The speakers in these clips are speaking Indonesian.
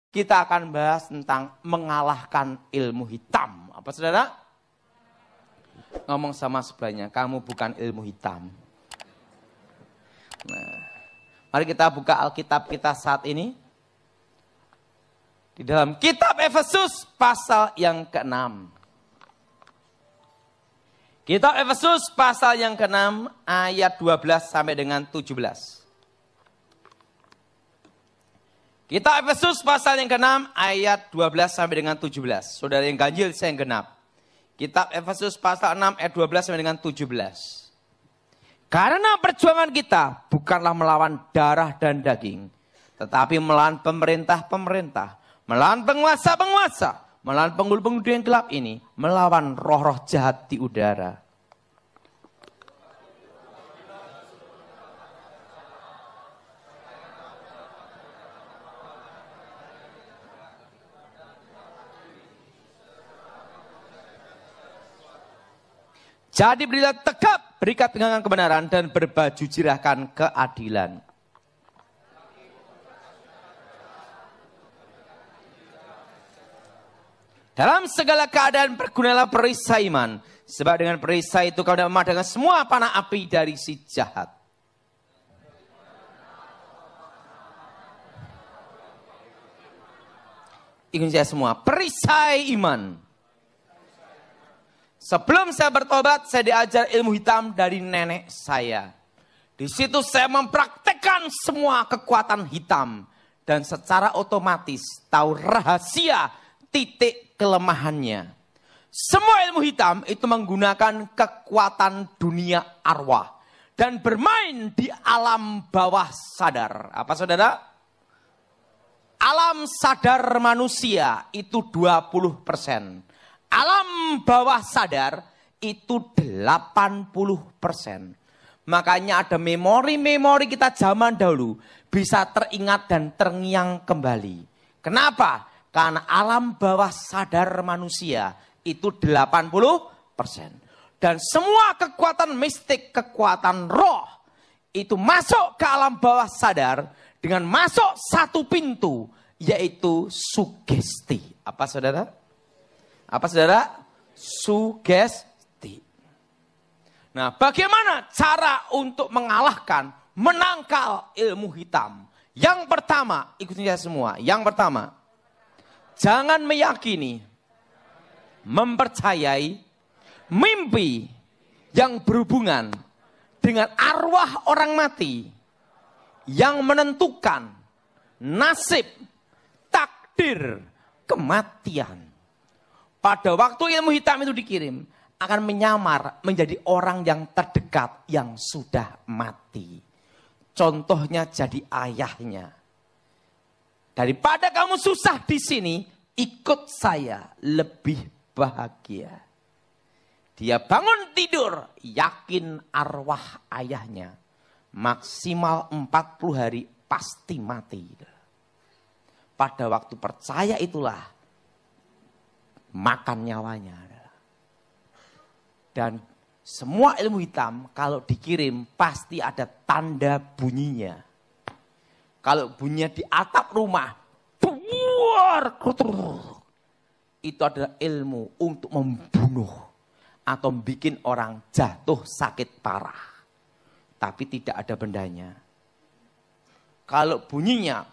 kita akan bahas tentang mengalahkan ilmu hitam. Apa saudara? Ngomong sama sebelahnya, kamu bukan ilmu hitam. Nah, mari kita buka Alkitab kita saat ini. Di dalam kitab Efesus pasal yang ke-6. Kitab Efesus pasal yang ke-6 ayat 12 sampai dengan 17. Kitab Efesus pasal yang ke-6 ayat 12 sampai dengan 17. Saudara yang ganjil, saya yang genap. Kitab Efesus pasal 6 ayat 12 sampai dengan 17. Karena perjuangan kita bukanlah melawan darah dan daging, tetapi melawan pemerintah-pemerintah, melawan penguasa-penguasa, melawan penghulu-penghulu yang gelap ini, melawan roh-roh jahat di udara. Jadi berilah tegap, berikat pegangan kebenaran, dan berbaju jirahkan keadilan. Dalam segala keadaan bergunalah perisai iman. Sebab dengan perisai itu kau dapat memadamkan semua panah api dari si jahat. Ingat saya semua, perisai iman. Sebelum saya bertobat, saya diajar ilmu hitam dari nenek saya. Di situ saya mempraktekkan semua kekuatan hitam. Dan secara otomatis tahu rahasia titik kelemahannya. Semua ilmu hitam itu menggunakan kekuatan dunia arwah. Dan bermain di alam bawah sadar. Apa saudara? Alam sadar manusia itu 20%. Alam bawah sadar itu 80%. Makanya ada memori-memori kita zaman dahulu bisa teringat dan terngiang kembali. Kenapa? Karena alam bawah sadar manusia itu 80%. Dan semua kekuatan mistik, kekuatan roh itu masuk ke alam bawah sadar dengan masuk satu pintu, yaitu sugesti. Apa saudara? Apa saudara? Sugesti. Nah, bagaimana cara untuk mengalahkan, menangkal ilmu hitam? Yang pertama, ikutin saya semua. Yang pertama, jangan meyakini, mempercayai mimpi yang berhubungan dengan arwah orang mati yang menentukan nasib, takdir, kematian. Pada waktu ilmu hitam itu dikirim, akan menyamar menjadi orang yang terdekat yang sudah mati. Contohnya jadi ayahnya. Daripada kamu susah di sini, ikut saya, lebih bahagia. Dia bangun tidur, yakin arwah ayahnya. Maksimal 40 hari pasti mati. Pada waktu percaya itulah, makan nyawanya. Dan semua ilmu hitam kalau dikirim pasti ada tanda bunyinya. Kalau bunyinya di atap rumah, itu adalah ilmu untuk membunuh atau bikin orang jatuh sakit parah. Tapi tidak ada bendanya. Kalau bunyinya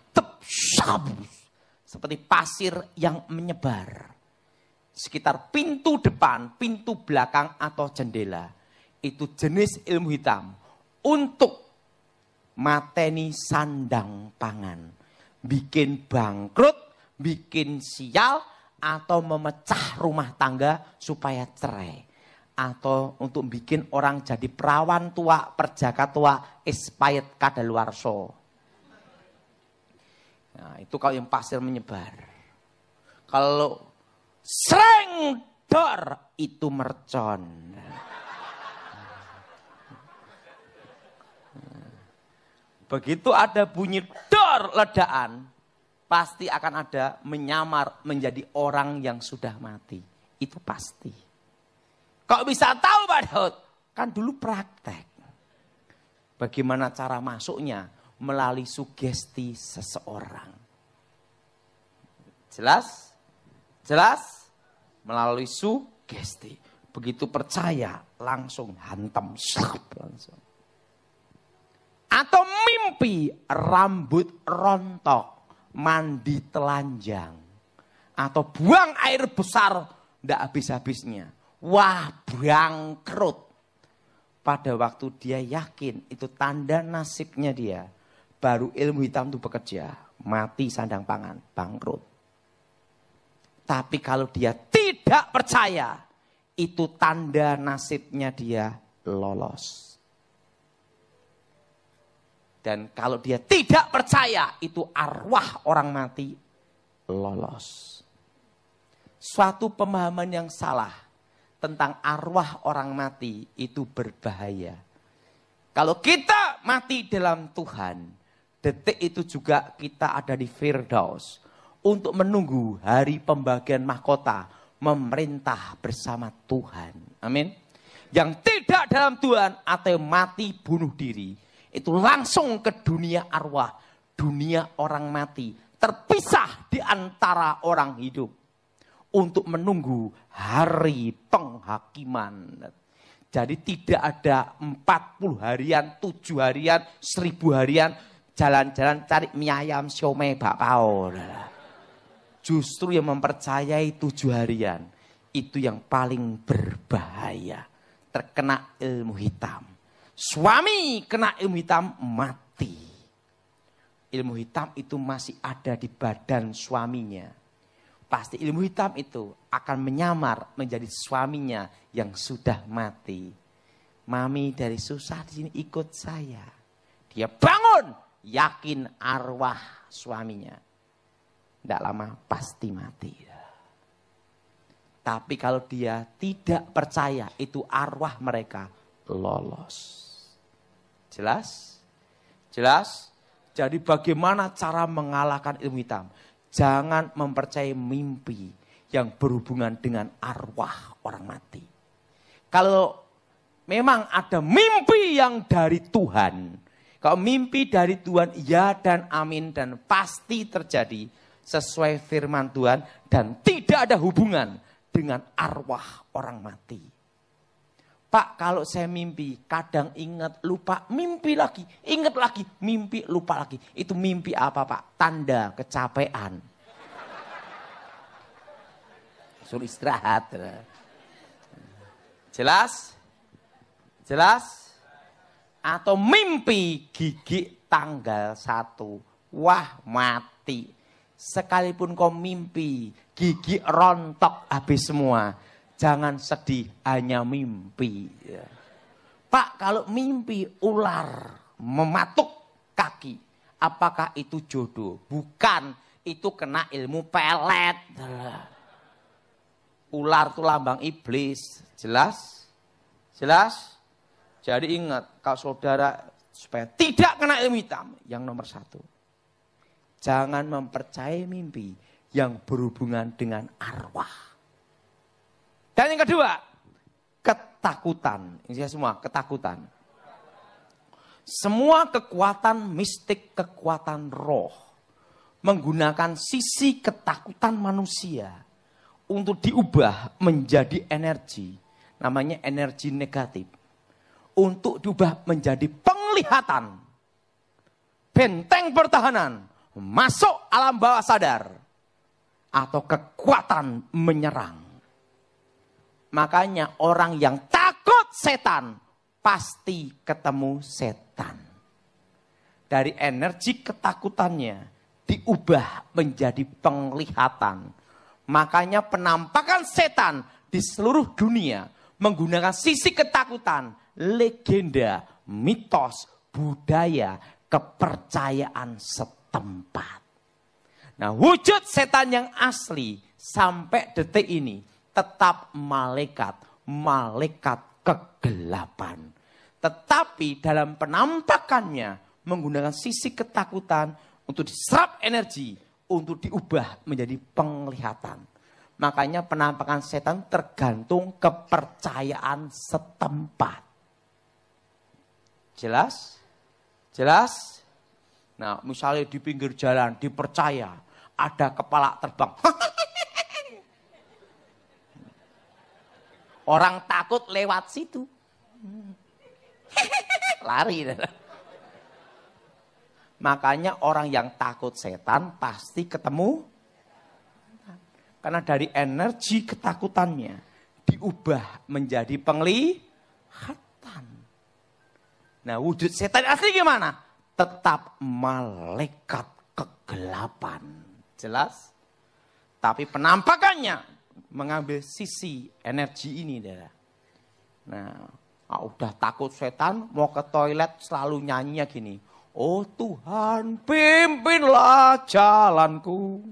seperti pasir yang menyebar sekitar pintu depan, pintu belakang atau jendela. Itu jenis ilmu hitam untuk mateni sandang pangan. Bikin bangkrut, bikin sial, atau memecah rumah tangga supaya cerai. Atau untuk bikin orang jadi perawan tua, perjaka tua, expired kadaluarso. Nah, itu kalau yang pasir menyebar. Kalau sreng dor itu mercon. Begitu ada bunyi dor ledaan, pasti akan ada menyamar menjadi orang yang sudah mati. Itu pasti. Kok bisa tahu Pak Daud? Kan dulu praktek. Bagaimana cara masuknya? Melalui sugesti seseorang. Jelas? Jelas? Melalui sugesti. Begitu percaya, langsung hantam. Langsung. Atau mimpi rambut rontok, mandi telanjang. Atau buang air besar, tidak habis-habisnya. Wah, bangkrut. Pada waktu dia yakin, itu tanda nasibnya dia. Baru ilmu hitam itu bekerja. Mati sandang pangan, bangkrut. Tapi kalau dia tidak percaya, itu tanda nasibnya dia lolos. Dan kalau dia tidak percaya, itu arwah orang mati lolos. Suatu pemahaman yang salah tentang arwah orang mati itu berbahaya. Kalau kita mati dalam Tuhan, detik itu juga kita ada di Firdaus untuk menunggu hari pembagian mahkota, memerintah bersama Tuhan. Amin. Yang tidak dalam Tuhan atau mati bunuh diri, itu langsung ke dunia arwah, dunia orang mati, terpisah di antara orang hidup untuk menunggu hari penghakiman. Jadi tidak ada 40 harian, 7 harian, 1000 harian jalan-jalan cari mie ayam, siomay, bakpao. Justru yang mempercayai 7 harian itu yang paling berbahaya. Terkena ilmu hitam. Suami kena ilmu hitam mati. Ilmu hitam itu masih ada di badan suaminya. Pasti ilmu hitam itu akan menyamar menjadi suaminya yang sudah mati. Mami dari susah di sini ikut saya. Dia bangun, yakin arwah suaminya. Tidak lama pasti mati. Tapi kalau dia tidak percaya, itu arwah mereka lolos. Jelas? Jelas? Jadi bagaimana cara mengalahkan ilmu hitam? Jangan mempercayai mimpi yang berhubungan dengan arwah orang mati. Kalau memang ada mimpi yang dari Tuhan, kalau mimpi dari Tuhan ya dan amin dan pasti terjadi sesuai firman Tuhan dan tidak ada hubungan dengan arwah orang mati. Pak, kalau saya mimpi kadang ingat lupa, mimpi lagi, ingat lagi, mimpi lupa lagi. Itu mimpi apa Pak? Tanda kecapean. Suruh istirahat. Jelas? Jelas? Atau mimpi gigi tanggal 1. Wah, mati. Sekalipun kau mimpi gigi rontok habis semua. Jangan sedih, hanya mimpi. Pak, kalau mimpi ular mematuk kaki, apakah itu jodoh? Bukan, itu kena ilmu pelet. Ular itu lambang iblis. Jelas? Jelas? Jadi ingat, kalau saudara supaya tidak kena ilmu hitam, yang nomor 1. Jangan mempercayai mimpi yang berhubungan dengan arwah. Dan yang kedua, ketakutan. Ini semua, ketakutan. Semua kekuatan mistik, kekuatan roh, menggunakan sisi ketakutan manusia untuk diubah menjadi energi. Namanya energi negatif. Untuk diubah menjadi penglihatan. Benteng pertahanan. Masuk alam bawah sadar. Atau kekuatan menyerang. Makanya orang yang takut setan pasti ketemu setan. Dari energi ketakutannya diubah menjadi penglihatan. Makanya penampakan setan di seluruh dunia menggunakan sisi ketakutan, legenda, mitos, budaya, kepercayaan setempat. Nah, wujud setan yang asli sampai detik ini tetap malaikat kegelapan. Tetapi dalam penampakannya menggunakan sisi ketakutan untuk diserap energi, untuk diubah menjadi penglihatan. Makanya penampakan setan tergantung kepercayaan setempat. Jelas? Jelas? Nah, misalnya di pinggir jalan dipercaya ada kepala terbang. Orang takut lewat situ. Lari. Makanya orang yang takut setan pasti ketemu. Karena dari energi ketakutannya diubah menjadi penglihatan. Nah, wujud setan asli gimana? Tetap malaikat kegelapan. Jelas? Tapi penampakannya mengambil sisi energi ini. Nah, udah takut setan, mau ke toilet selalu nyanyinya gini. Oh Tuhan, pimpinlah jalanku.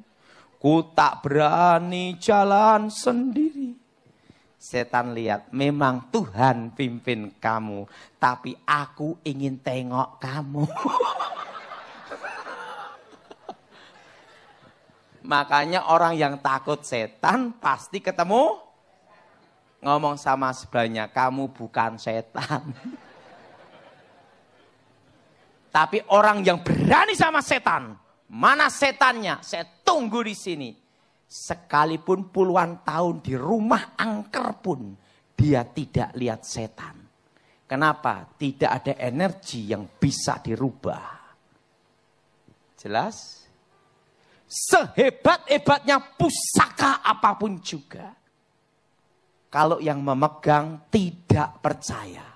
Ku tak berani jalan sendiri. Setan lihat, memang Tuhan pimpin kamu. Tapi aku ingin tengok kamu. Makanya orang yang takut setan pasti ketemu. Ngomong sama sebelahnya, kamu bukan setan. Tapi orang yang berani sama setan, mana setannya? Saya tunggu di sini. Sekalipun puluhan tahun di rumah angker pun, dia tidak lihat setan. Kenapa? Tidak ada energi yang bisa dirubah. Jelas? Sehebat-hebatnya pusaka apapun juga. Kalau yang memegang tidak percaya,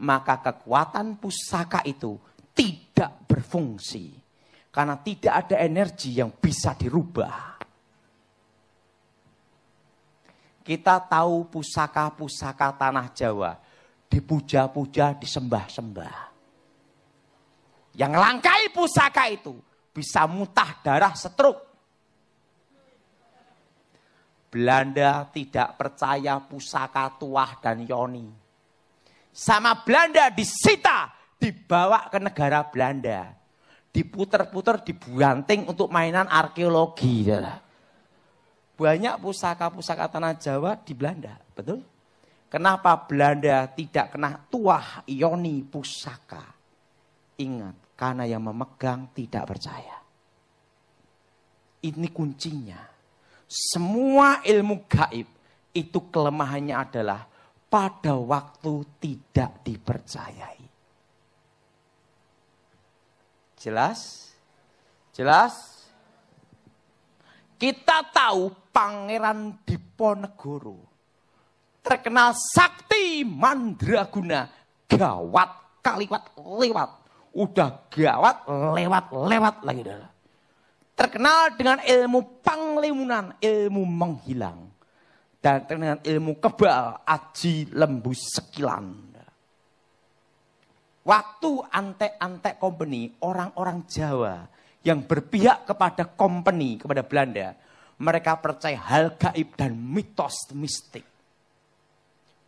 maka kekuatan pusaka itu tidak berfungsi. Karena tidak ada energi yang bisa dirubah. Kita tahu pusaka-pusaka tanah Jawa dipuja-puja, disembah-sembah. Yang langkai pusaka itu bisa mutah darah stroke. Belanda tidak percaya pusaka tuah dan yoni. Sama Belanda disita, dibawa ke negara Belanda. Diputer-puter, dibanting untuk mainan arkeologi. Banyak pusaka-pusaka tanah Jawa di Belanda, betul? Kenapa Belanda tidak kena tuah yoni pusaka? Ingat, karena yang memegang tidak percaya. Ini kuncinya. Semua ilmu gaib itu kelemahannya adalah pada waktu tidak dipercayai. Jelas? Jelas? Kita tahu Pangeran Diponegoro terkenal sakti mandraguna, gawat kaliwat lewat. Udah gawat lewat lagi dah. Terkenal dengan ilmu panglimunan, ilmu menghilang. Dan dengan ilmu kebal, aji lembu sekilan. Waktu antek-antek company, orang-orang Jawa yang berpihak kepada company, kepada Belanda, mereka percaya hal gaib dan mitos mistik.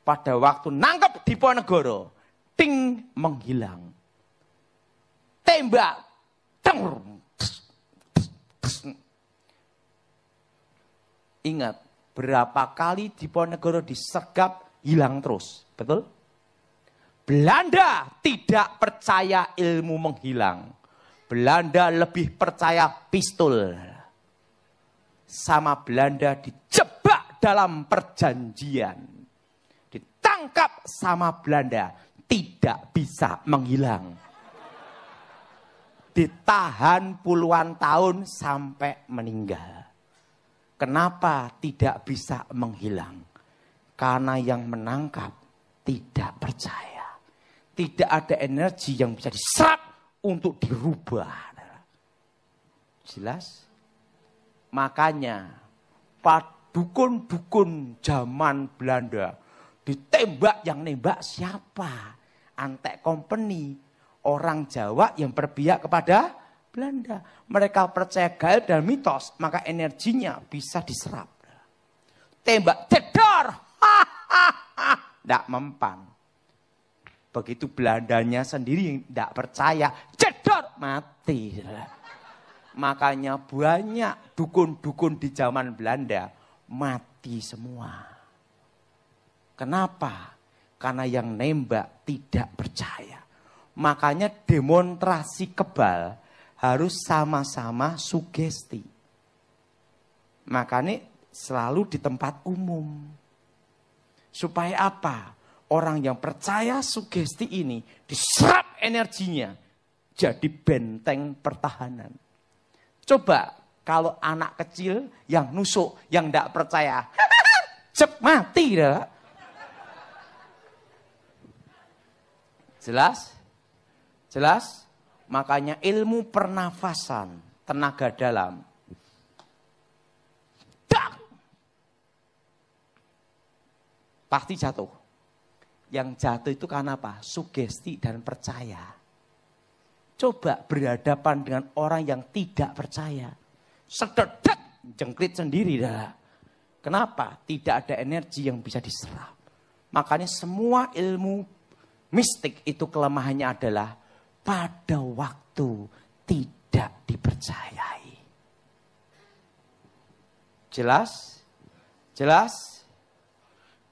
Pada waktu nangkep Diponegoro, ting, menghilang. Tembak, teng. Ingat, berapa kali Diponegoro disergap, hilang terus. Betul? Belanda tidak percaya ilmu menghilang. Belanda lebih percaya pistol. Sama Belanda dijebak dalam perjanjian. Ditangkap sama Belanda, tidak bisa menghilang. Ditahan puluhan tahun sampai meninggal. Kenapa tidak bisa menghilang? Karena yang menangkap tidak percaya. Tidak ada energi yang bisa diserap untuk dirubah. Jelas? Makanya dukun-dukun zaman Belanda ditembak, yang nembak siapa? Antek company, orang Jawa yang berpihak kepada Belanda. Mereka percaya gaib dan mitos, maka energinya bisa diserap. Tembak, jedor, tidak mempan. Begitu Belandanya sendiri yang tidak percaya, jedor, mati. Makanya banyak dukun-dukun di zaman Belanda mati semua. Kenapa? Karena yang nembak tidak percaya. Makanya demonstrasi kebal harus sama-sama sugesti. Makanya selalu di tempat umum. Supaya apa? Orang yang percaya sugesti ini diserap energinya. Jadi benteng pertahanan. Coba kalau anak kecil yang nusuk, yang tidak percaya. Cep mati dah. Jelas? Jelas? Makanya ilmu pernafasan, tenaga dalam. Dak! Pasti jatuh. Yang jatuh itu karena apa? Sugesti dan percaya. Coba berhadapan dengan orang yang tidak percaya. Sededak, jengkrit sendiri dah. Kenapa? Tidak ada energi yang bisa diserap. Makanya semua ilmu mistik itu kelemahannya adalah pada waktu tidak dipercayai. Jelas? Jelas?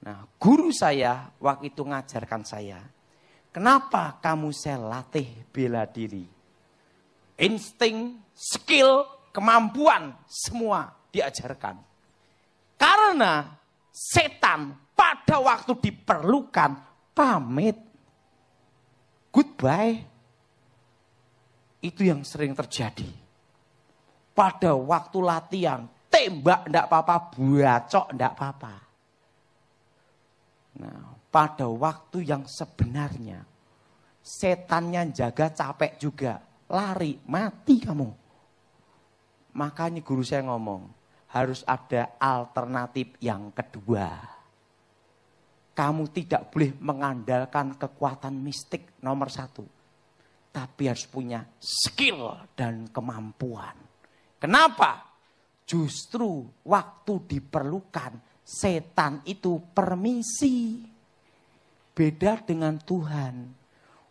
Nah, guru saya waktu itu ngajarkan saya. Kenapa kamu saya latih bela diri? Insting, skill, kemampuan semua diajarkan. Karena setan pada waktu diperlukan pamit. Goodbye. Itu yang sering terjadi. Pada waktu latihan, tembak enggak apa-apa, bacok enggak apa-apa. Nah, pada waktu yang sebenarnya, setannya jaga capek juga. Lari, mati kamu. Makanya guru saya ngomong, harus ada alternatif yang kedua. Kamu tidak boleh mengandalkan kekuatan mistik nomor 1. Tapi harus punya skill dan kemampuan. Kenapa? Justru waktu diperlukan, setan itu permisi. Beda dengan Tuhan.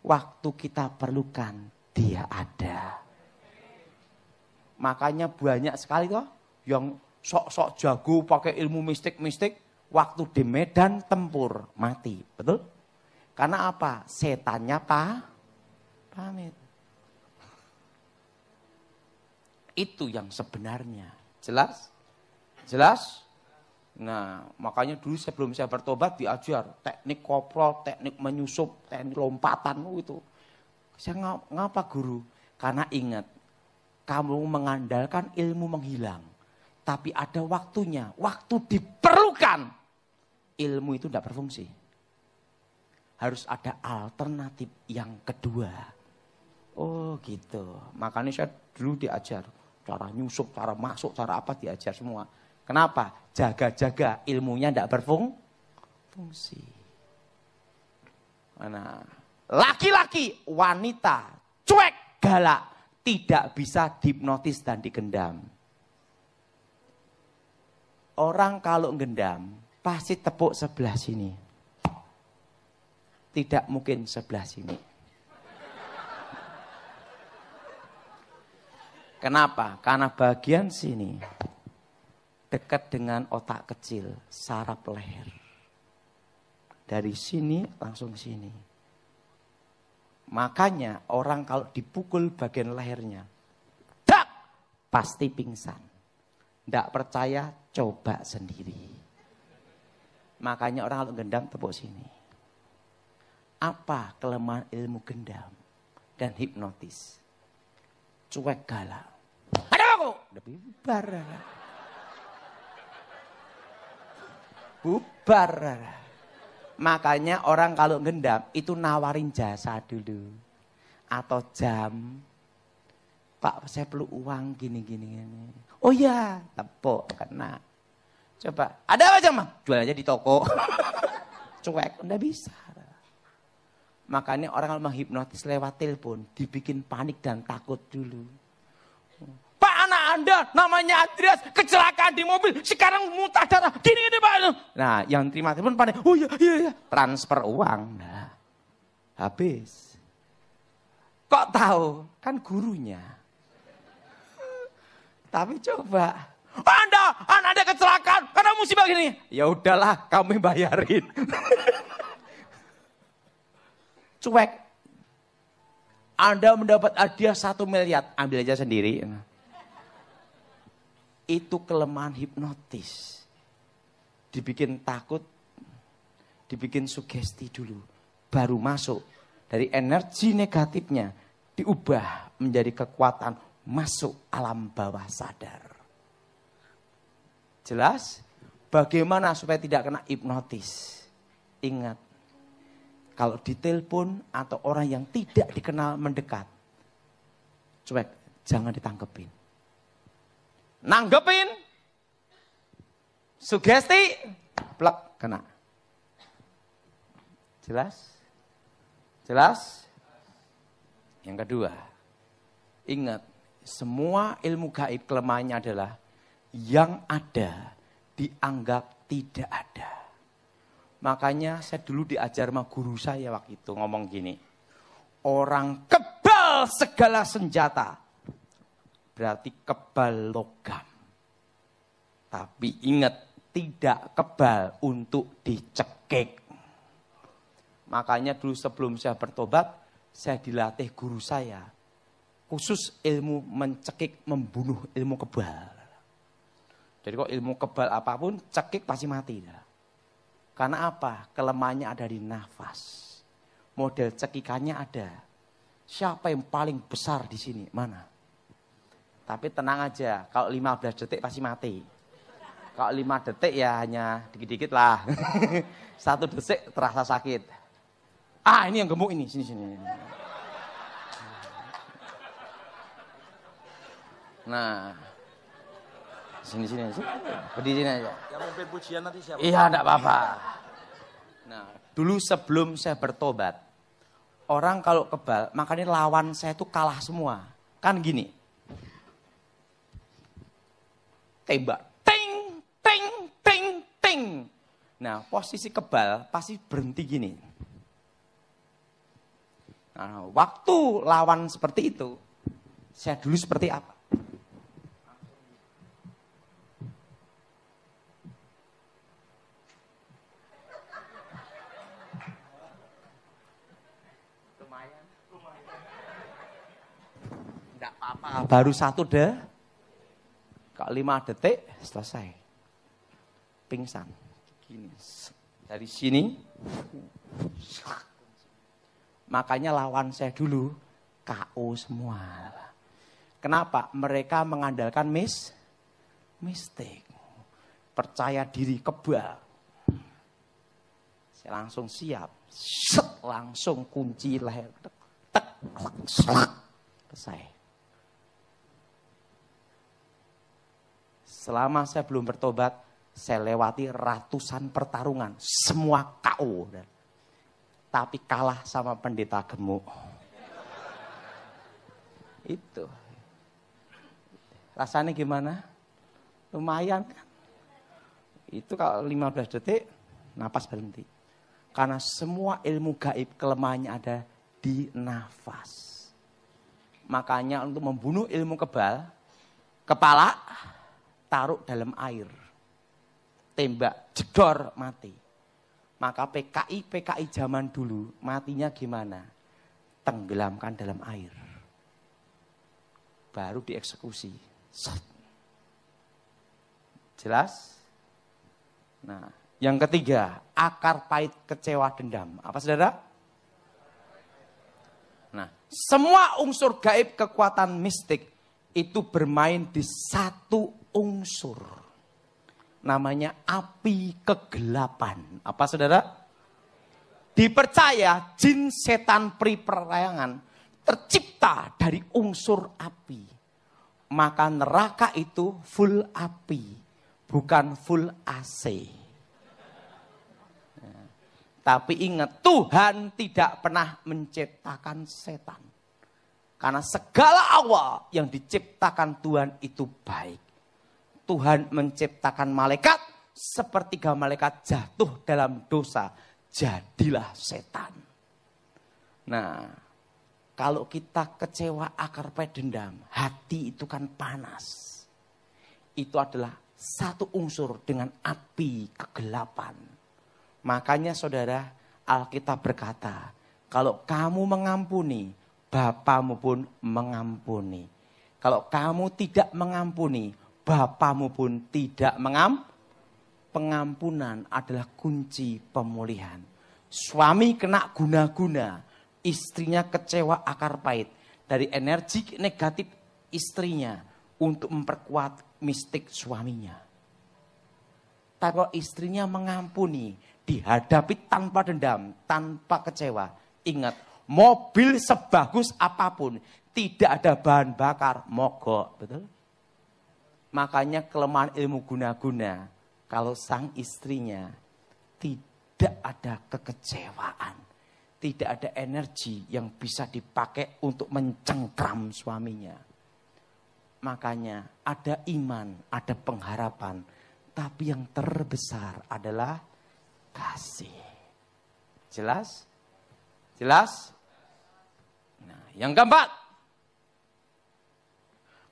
Waktu kita perlukan, dia ada. Makanya banyak sekali toh yang sok-sok jago pakai ilmu mistik-mistik. Waktu di medan tempur, mati. Betul? Karena apa? Setannya pamit. Itu yang sebenarnya. Jelas? Jelas? Nah, makanya dulu sebelum saya bertobat diajar teknik koprol, teknik menyusup, teknik lompatan itu. Saya ngapa guru? Karena ingat, kamu mengandalkan ilmu menghilang. Tapi ada waktunya, waktu diperlukan, ilmu itu tidak berfungsi. Harus ada alternatif yang kedua. Oh gitu. Makanya saya dulu diajar cara nyusup, cara masuk, cara apa diajar semua. Kenapa? Jaga-jaga ilmunya tidak berfungsi. Nah, laki-laki, wanita, cuek, galak, tidak bisa dihipnotis dan digendam. Orang kalau gendam, pasti tepuk sebelah sini. Tidak mungkin sebelah sini. Kenapa? Karena bagian sini dekat dengan otak kecil, saraf leher. Dari sini langsung sini. Makanya orang kalau dipukul bagian lehernya, dak, pasti pingsan. Tidak percaya, coba sendiri. Makanya orang kalau gendam tepuk sini. Apa kelemahan ilmu gendam dan hipnotis? Cuek galak. Ada aku. Udah bubar. Bubar. Makanya orang kalau gendam itu nawarin jasa dulu. Atau jam. Pak, saya perlu uang gini. Oh iya, tepuk, kena. Coba, ada apa jam? Jual aja di toko. Cuek, enggak bisa. Makanya orang kalau menghipnotis lewat telepon, dibikin panik dan takut dulu. Pak, anak Anda namanya Andreas kecelakaan di mobil, sekarang muntah darah, gini Pak. Nah, yang terima telepon panik, oh iya, transfer uang. Nah, habis. Kok tahu? Kan gurunya. Tapi coba, Anda kecelakaan karena musibah gini. Ya udahlah, kami bayarin. Cuek. Anda mendapat hadiah 1 miliar, ambil aja sendiri. Itu kelemahan hipnotis. Dibikin takut, dibikin sugesti dulu. Baru masuk dari energi negatifnya, diubah menjadi kekuatan masuk alam bawah sadar. Jelas? Bagaimana supaya tidak kena hipnotis? Ingat, kalau ditelepon atau orang yang tidak dikenal mendekat, cuek, jangan ditangkepin. Nanggepin, sugesti, plek, kena. Jelas? Jelas? Yang kedua, ingat, semua ilmu gaib kelemahannya adalah yang ada dianggap tidak ada. Makanya saya dulu diajar sama guru saya waktu itu ngomong gini. Orang kebal segala senjata. Berarti kebal logam. Tapi ingat, tidak kebal untuk dicekik. Makanya dulu sebelum saya bertobat, saya dilatih guru saya. Khusus ilmu mencekik, membunuh ilmu kebal. Jadi kok ilmu kebal apapun, cekik pasti mati. Karena apa? Kelemahannya ada di nafas. Model cekikannya ada. Siapa yang paling besar di sini? Mana? Tapi tenang aja, kalau 15 detik pasti mati. Kalau 5 detik ya hanya dikit-dikit lah. 1 detik terasa sakit. Ah, ini yang gemuk ini, sini. Nah, sini. Berdiri sini aja. Yang mimpin pujian nanti siapa? Iya, enggak apa-apa. Nah, dulu sebelum saya bertobat, orang kalau kebal, makanya lawan saya itu kalah semua. Kan gini. Tembak. Ting. Nah, posisi kebal pasti berhenti gini. Nah, waktu lawan seperti itu, saya dulu seperti apa? Enggak apa-apa, baru 1 deh. Kalau 5 detik selesai. Pingsan. Gini. Dari sini. Makanya lawan saya dulu KO semua. Kenapa? Mereka mengandalkan mistik. Percaya diri kebal. Saya langsung siap. Langsung kunci leher. Tek, selak. Selesai. Selama saya belum bertobat, saya lewati ratusan pertarungan. Semua KO. Tapi kalah sama pendeta gemuk. Itu. Rasanya gimana? Lumayan kan? Itu kalau 15 detik, napas berhenti. Karena semua ilmu gaib kelemahannya ada di nafas. Makanya untuk membunuh ilmu kebal, kepala taruh dalam air. Tembak, jedor, mati. Maka PKI zaman dulu matinya gimana? Tenggelamkan dalam air. Baru dieksekusi. Jelas? Nah, yang ketiga, akar pahit kecewa dendam. Apa saudara? Nah, semua unsur gaib kekuatan mistik itu bermain di satu unsur. Namanya api kegelapan. Apa saudara? Dipercaya jin, setan, peri, perayangan tercipta dari unsur api. Maka neraka itu full api, bukan full AC. Tapi ingat, Tuhan tidak pernah menciptakan setan. Karena segala awal yang diciptakan Tuhan itu baik. Tuhan menciptakan malaikat, sepertiga malaikat jatuh dalam dosa, jadilah setan. Nah, kalau kita kecewa akar pahit dendam, hati itu kan panas. Itu adalah satu unsur dengan api kegelapan. Makanya saudara, Alkitab berkata, kalau kamu mengampuni, Bapamu pun mengampuni. Kalau kamu tidak mengampuni, Bapamu pun tidak mengampuni. Pengampunan adalah kunci pemulihan. Suami kena guna-guna, istrinya kecewa akar pahit. Dari energi negatif istrinya untuk memperkuat mistik suaminya. Tapi kalau istrinya mengampuni, dihadapi tanpa dendam, tanpa kecewa. Ingat, mobil sebagus apapun, tidak ada bahan bakar, mogok. Betul? Makanya kelemahan ilmu guna-guna. Kalau sang istrinya tidak ada kekecewaan, tidak ada energi yang bisa dipakai untuk mencengkram suaminya. Makanya ada iman, ada pengharapan, tapi yang terbesar adalah kasih. Jelas? Jelas? Nah, yang keempat,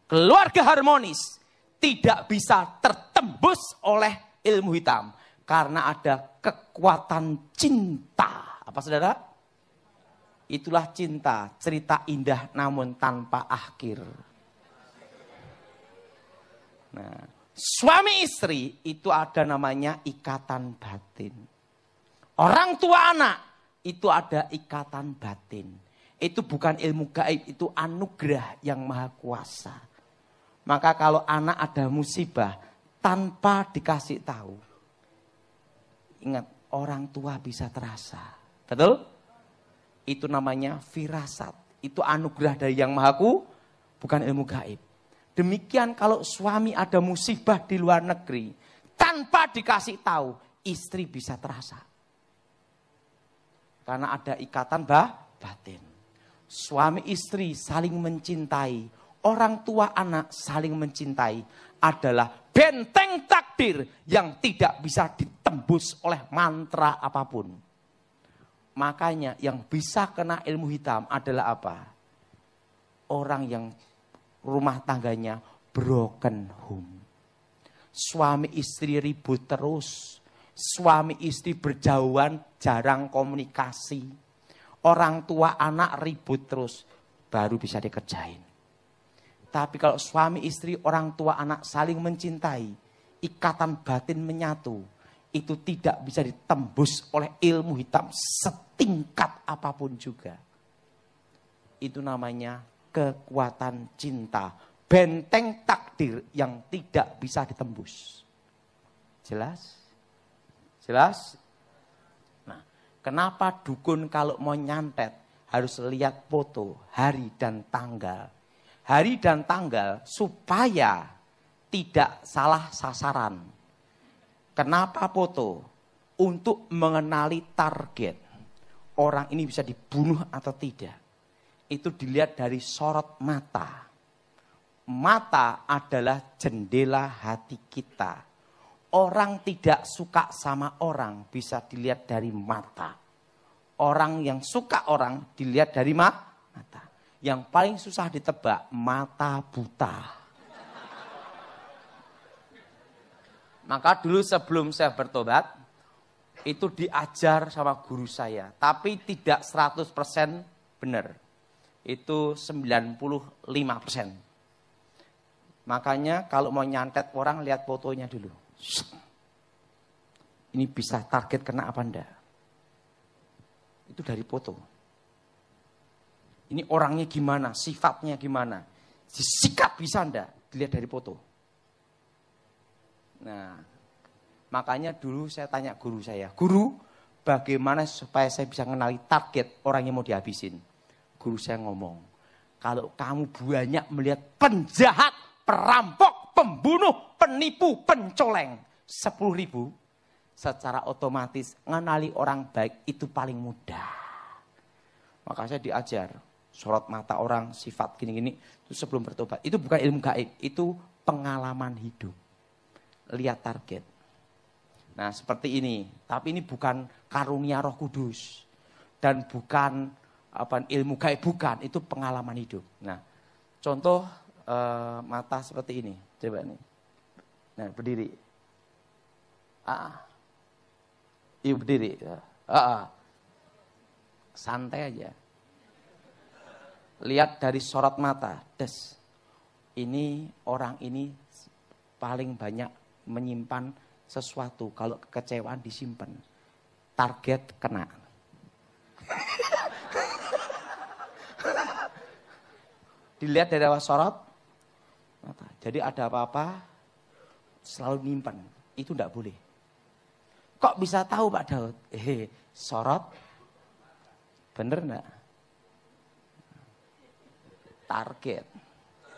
keluarga harmonis tidak bisa tertembus oleh ilmu hitam karena ada kekuatan cinta. Apa saudara? Itulah cinta, cerita indah namun tanpa akhir. Nah, suami istri itu ada namanya ikatan batin. Orang tua anak itu ada ikatan batin. Itu bukan ilmu gaib, itu anugerah yang maha kuasa. Maka kalau anak ada musibah tanpa dikasih tahu, ingat, orang tua bisa terasa. Betul? Itu namanya firasat. Itu anugerah dari yang maha kuasa, bukan ilmu gaib. Demikian kalau suami ada musibah di luar negeri, tanpa dikasih tahu, istri bisa terasa. Karena ada ikatan batin. Suami istri saling mencintai, orang tua anak saling mencintai adalah benteng takdir yang tidak bisa ditembus oleh mantra apapun. Makanya yang bisa kena ilmu hitam adalah apa? Orang yang rumah tangganya broken home. Suami istri ribut terus. Suami istri berjauhan, jarang komunikasi. Orang tua anak ribut terus, baru bisa dikerjain. Tapi kalau suami istri, orang tua anak saling mencintai, ikatan batin menyatu, itu tidak bisa ditembus oleh ilmu hitam setingkat apapun juga. Itu namanya kekuatan cinta, benteng takdir yang tidak bisa ditembus. Jelas? Jelas? Nah, kenapa dukun kalau mau nyantet harus lihat foto, hari dan tanggal? Hari dan tanggal supaya tidak salah sasaran. Kenapa foto? Untuk mengenali target. Orang ini bisa dibunuh atau tidak. Itu dilihat dari sorot mata. Mata adalah jendela hati kita. Orang tidak suka sama orang bisa dilihat dari mata. Orang yang suka orang dilihat dari mata. Yang paling susah ditebak, mata buta. Maka dulu sebelum saya bertobat, itu diajar sama guru saya. Tapi tidak 100% benar. Itu 95%. Makanya kalau mau nyantet orang, lihat fotonya dulu. Ini bisa target kena apa enggak? Itu dari foto. Ini orangnya gimana, sifatnya gimana. Sikap bisa enggak? Dilihat dari foto. Nah, makanya dulu saya tanya guru saya. Guru, bagaimana supaya saya bisa mengenali target orang yang mau dihabisin? Guru saya ngomong, kalau kamu banyak melihat penjahat, perampok, pembunuh, penipu, pencoleng 10.000, secara otomatis mengenali orang baik itu paling mudah. Maka saya diajar, sorot mata orang, sifat gini-gini, itu sebelum bertobat. Itu bukan ilmu gaib, itu pengalaman hidup. Lihat target. Nah seperti ini, tapi ini bukan karunia Roh Kudus. Dan bukan ilmu gaib, bukan, itu pengalaman hidup. Nah contoh mata seperti ini, coba nih. Nah berdiri. Iya berdiri. Santai aja. lihat dari sorot mata, des. Ini orang ini paling banyak menyimpan sesuatu. Kalau kekecewaan disimpan, target kena. Dilihat dari awal sorot mata. Jadi ada apa-apa selalu nyimpan. Itu tidak boleh. Kok bisa tahu Pak Daud? Sorot. Bener enggak? Target.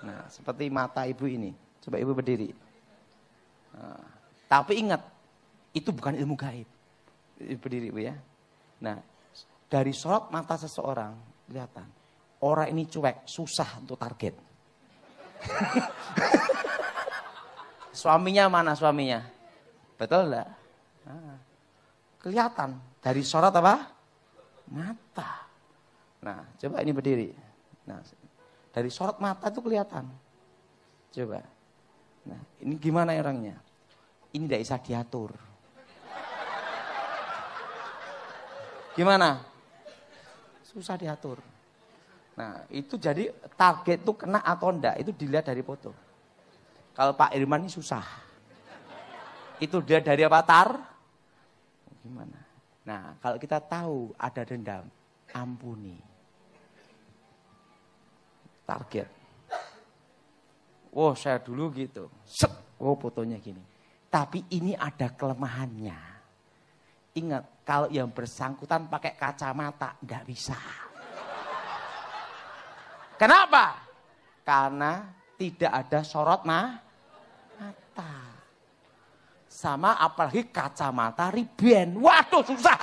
Nah, seperti mata ibu ini. Coba ibu berdiri. Nah, tapi ingat, itu bukan ilmu gaib. Ibu berdiri ibu ya. Nah, dari sorot mata seseorang, kelihatan. Orang ini cuek, susah untuk target. Suaminya mana suaminya? Betul enggak? Nah, kelihatan. Dari sorot apa? Mata. Nah, coba ini berdiri. Nah, dari sorot mata itu kelihatan. Coba. Nah, ini gimana orangnya? Ini tidak bisa diatur. Gimana? Susah diatur. Nah, itu jadi target itu kena atau enggak, itu dilihat dari foto. Kalau Pak Irman ini susah. Itu dia dari avatar. Gimana? Nah, kalau kita tahu ada dendam, ampuni. Target. Oh, saya dulu gitu. Set. Oh, fotonya gini. Tapi ini ada kelemahannya. Ingat, kalau yang bersangkutan pakai kacamata, enggak bisa. Kenapa? Karena tidak ada sorot mata. Sama apalagi kacamata riben. Waduh, susah.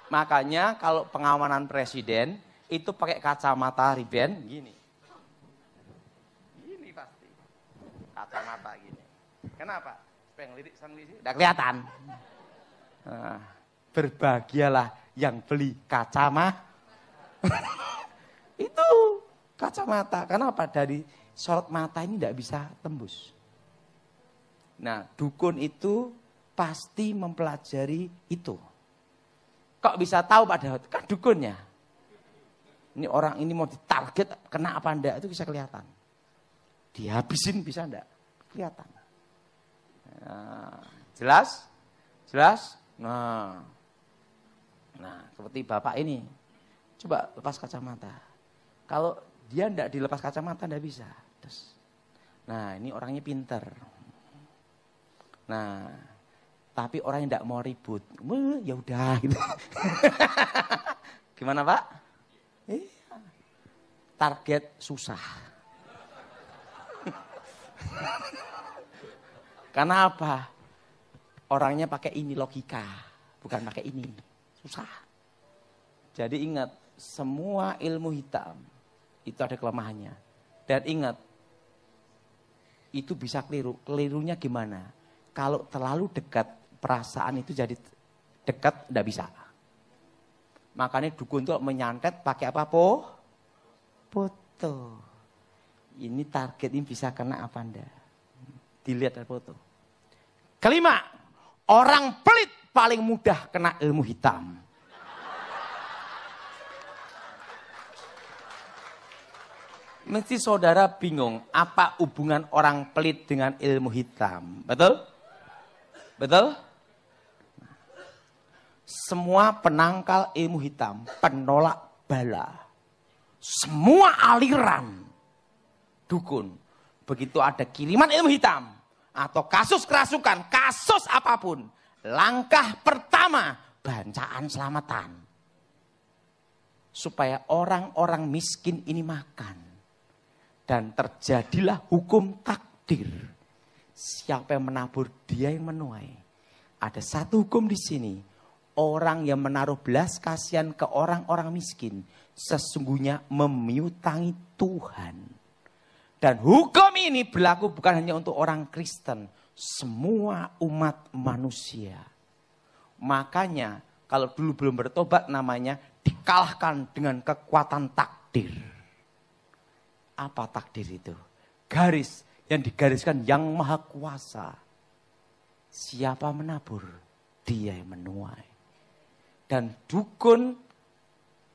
Makanya kalau pengamanan presiden, itu pakai kacamata riben gini. Gini pasti. Kacamata gini. Kenapa? Supaya ngelirik sana-sini udah kelihatan. Nah, berbahagialah yang beli kacamata. Itu kacamata. Kenapa? Dari sorot mata ini tidak bisa tembus. Nah, dukun itu pasti mempelajari itu. Kok bisa tahu Pak Daud? Kan dukunnya. Ini orang ini mau ditarget, kena apa enggak, itu bisa kelihatan. Dihabisin bisa enggak? Kelihatan. Nah, jelas? Jelas? Nah, seperti bapak ini. Coba lepas kacamata. Kalau dia enggak dilepas kacamata, enggak bisa. Terus, nah, ini orangnya pinter. Nah, tapi orang yang enggak mau ribut. Ya udah gitu. Gimana Pak? Target susah. Karena apa? Orangnya pakai ini logika, bukan pakai ini. Susah. Jadi ingat, semua ilmu hitam itu ada kelemahannya. Dan ingat, itu bisa keliru. Kelirunya gimana? Kalau terlalu dekat, perasaan itu jadi dekat, tidak bisa. Makanya dukun itu menyantet pakai apa foto. Ini target ini bisa kena apa enggak? Dilihat dari foto. Kelima, orang pelit paling mudah kena ilmu hitam. Mesti saudara bingung, apa hubungan orang pelit dengan ilmu hitam? Betul? Betul? Semua penangkal ilmu hitam, penolak bala. Semua aliran dukun. Begitu ada kiriman ilmu hitam atau kasus kerasukan, kasus apapun. Langkah pertama, bancaan selamatan. Supaya orang-orang miskin ini makan. Dan terjadilah hukum takdir. Siapa yang menabur, dia yang menuai. Ada satu hukum di sini. Orang yang menaruh belas kasihan ke orang-orang miskin, sesungguhnya memiutangi Tuhan. Dan hukum ini berlaku bukan hanya untuk orang Kristen, semua umat manusia. Makanya kalau dulu belum bertobat namanya dikalahkan dengan kekuatan takdir. Apa takdir itu? Garis yang digariskan yang maha kuasa. Siapa menabur, dia yang menuai. Dan dukun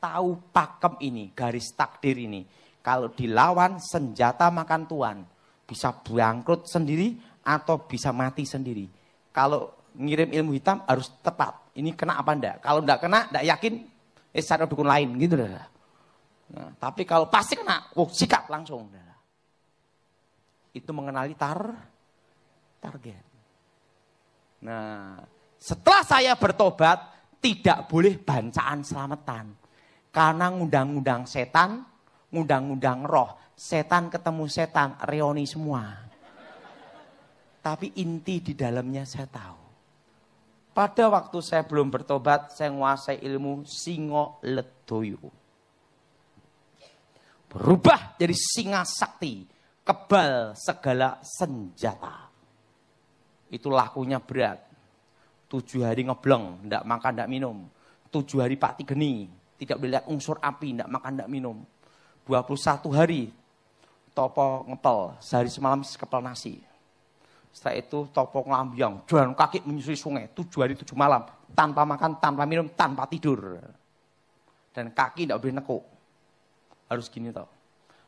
tahu pakem ini, garis takdir ini. Kalau dilawan senjata makan tuan. Bisa bangkrut sendiri atau bisa mati sendiri. Kalau ngirim ilmu hitam harus tepat. Ini kena apa enggak? Kalau enggak kena, enggak yakin, cari dukun lain gitu. Nah, tapi kalau pasti kena, sikap langsung. Itu mengenali target. Nah, setelah saya bertobat, tidak boleh bancaan selamatan. Karena ngundang-ngundang setan, ngundang-ngundang roh. Setan ketemu setan, reoni semua. Tapi inti di dalamnya saya tahu. Pada waktu saya belum bertobat, saya menguasai ilmu Singo Ledoyo. Berubah jadi singa sakti, kebal segala senjata. Itu lakunya berat. 7 hari ngebleng, ndak makan, ndak minum. 7 hari Pak Tigeni, tidak boleh lihat unsur api, ndak makan, ndak minum. 21 hari topo ngepel, sehari semalam sekepel nasi. Setelah itu topo ngelambiang, jalan kaki menyusuri sungai, 7 hari 7 malam. Tanpa makan, tanpa minum, tanpa tidur. Dan kaki ndak boleh nekuk. Harus gini toh.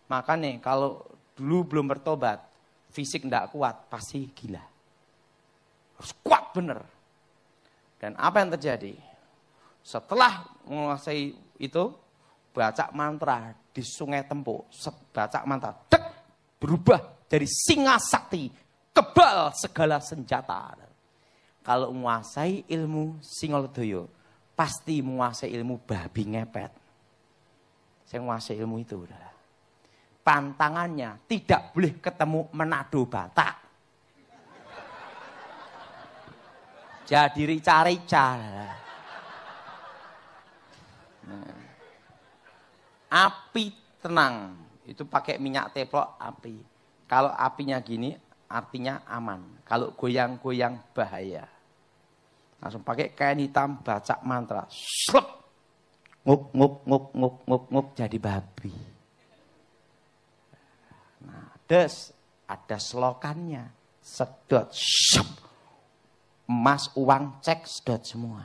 Makanya kalau dulu belum bertobat, fisik ndak kuat, pasti gila. Harus kuat bener. Dan apa yang terjadi? Setelah menguasai itu, baca mantra di Sungai Tempo, baca mantra, dek, berubah jadi singa sakti, kebal segala senjata. Kalau menguasai ilmu Singo Ledoyo, pasti menguasai ilmu babi ngepet. Saya menguasai ilmu itu. Pantangannya tidak boleh ketemu Manado Batak. Jadi rica-rica. Nah. Api tenang. Itu pakai minyak teplok api. Kalau apinya gini artinya aman. Kalau goyang-goyang bahaya. Langsung pakai kain hitam baca mantra. Slep. Ngup, ngup, ngup, ngup, ngup, ngup. Jadi babi. Nah, ada selokannya. Sedot. Syep. Emas, uang, cek, sedot semua.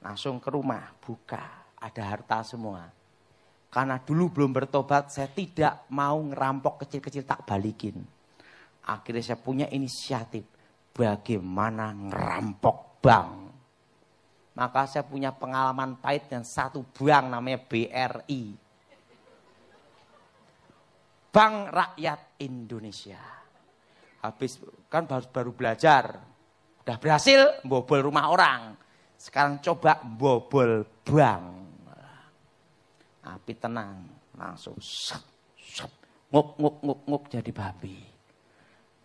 Langsung ke rumah, buka. Ada harta semua. Karena dulu belum bertobat, saya tidak mau ngerampok kecil-kecil tak balikin. Akhirnya saya punya inisiatif. Bagaimana ngerampok bank. Maka saya punya pengalaman pahit dengan satu bank namanya BRI. Bank Rakyat Indonesia. Habis kan baru belajar. Udah berhasil bobol rumah orang. Sekarang coba bobol bank. Api tenang. Langsung nguk, nguk, nguk, nguk jadi babi.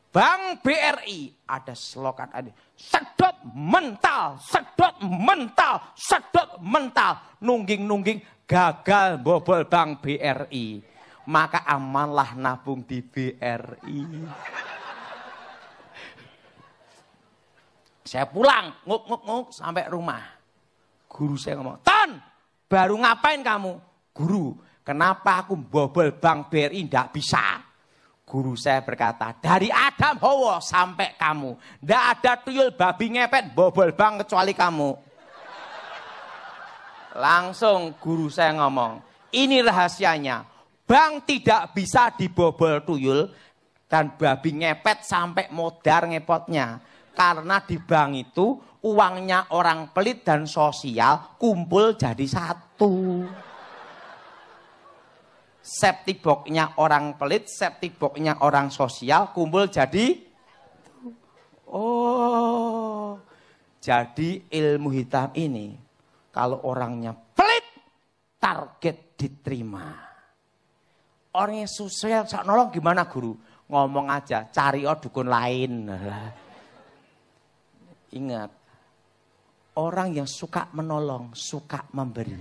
Bank BRI ada slogan ada. Sedot mental, sedot mental, sedot mental. Nungging-nungging gagal bobol bank BRI. Maka amanlah nabung di BRI. Saya pulang, nguk sampai rumah. Guru saya ngomong, "Ton, baru ngapain kamu?" "Guru, kenapa aku bobol bank BRI tidak bisa?" Guru saya berkata, "Dari Adam Hawa sampai kamu, tidak ada tuyul babi ngepet bobol bank kecuali kamu." Langsung guru saya ngomong, "Ini rahasianya, bank tidak bisa dibobol tuyul dan babi ngepet sampai modar ngepotnya. Karena di bank itu uangnya orang pelit dan sosial kumpul jadi satu. Septic box-nya orang pelit, septic box-nya orang sosial kumpul jadi. Oh, jadi ilmu hitam ini kalau orangnya pelit target diterima. Orangnya sosial nolong gimana guru? Ngomong aja, cari dukun lain. Ingat, orang yang suka menolong, suka memberi,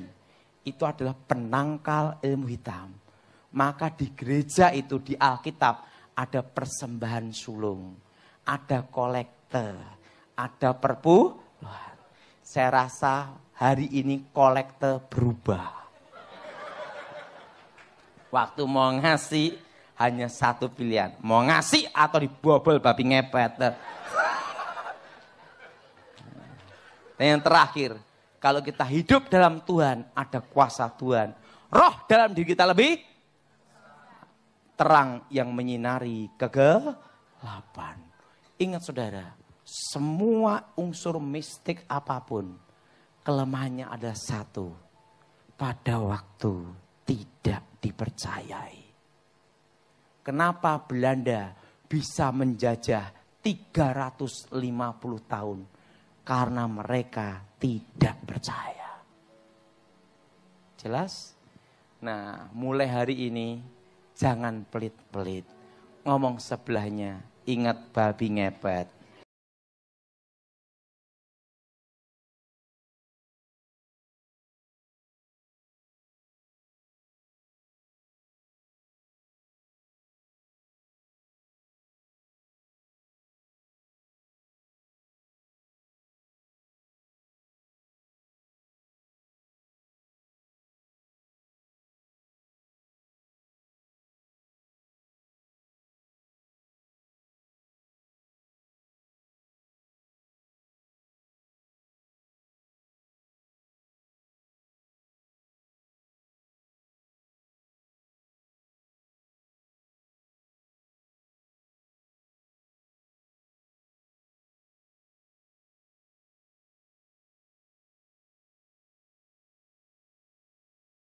itu adalah penangkal ilmu hitam. Maka di gereja itu, di Alkitab, ada persembahan sulung, ada kolekte, ada perpuluhan. Saya rasa hari ini kolekte berubah. Waktu mau ngasih, hanya satu pilihan. Mau ngasih atau dibobol babi ngepet. Dan yang terakhir, Kalau kita hidup dalam Tuhan, ada kuasa Tuhan. Roh dalam diri kita lebih terang yang menyinari kegelapan. Ingat saudara, semua unsur mistik apapun, kelemahannya ada satu. Pada waktu tidak dipercayai. Kenapa Belanda bisa menjajah 350 tahun? Karena mereka tidak percaya. Jelas? Nah, mulai hari ini jangan pelit-pelit. Ngomong sebelahnya, ingat babi ngepet.